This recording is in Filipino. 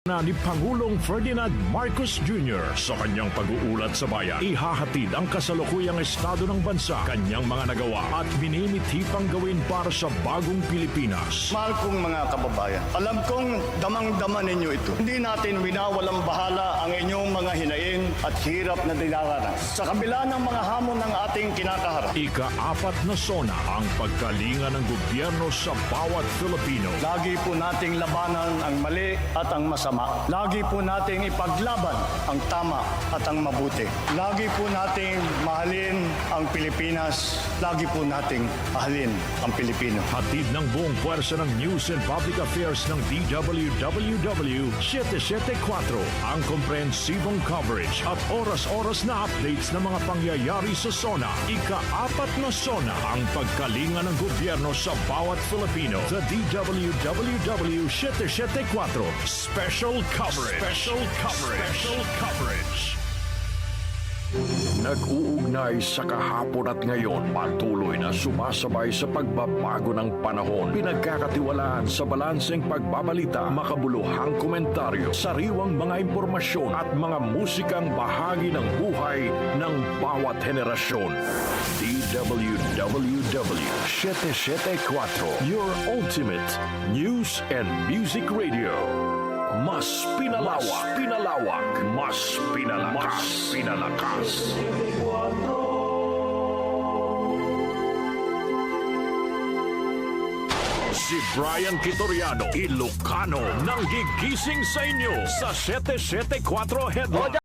Na ni Pangulong Ferdinand Marcos Jr. sa kanyang pag-uulat sa bayan, ihahatid ang kasalukuyang estado ng bansa, kanyang mga nagawa at minimithi pang gawin para sa bagong Pilipinas. Mahal kong mga kababayan, alam kong damang-dama ninyo ito. Hindi natin winawalang bahala ang inyong mga hinaing at hirap na dinaranas. Sa kabila ng mga hamon ng ating kinakaharap, Ika-4 na sona ang pagkalinga ng gobyerno sa bawat Filipino. lagi po nating labanan ang mali at ang masama. Lagi po nating ipaglaban ang tama at ang mabuti. Lagi po nating mahalin ang Pilipinas. Lagi po nating mahalin ang Pilipino. Hatid ng buong puwersa ng News and Public Affairs ng DWWW 774 ang komprehensibong coverage at oras-oras na updates ng mga pangyayari sa SONA. Ika-4 na SONA ang pagkalinga ng gobyerno sa bawat Filipino. The DWWW 774 Special Coverage. Special Coverage. Special Coverage. Nag-uugnay sa kahapon at ngayon, patuloy na sumasabay sa pagbabago ng panahon. Pinagkakatiwalaan sa balanseng pagbabalita, makabuluhang komentaryo, sariwang mga impormasyon at mga musikang bahagi ng buhay ng bawat henerasyon. DWWW 774, your ultimate news and music radio. Mas pinalawak, mas pinalakas. Si Brian Quitoriano, Ilocano, nang gigising sa inyo sa 774 Headline.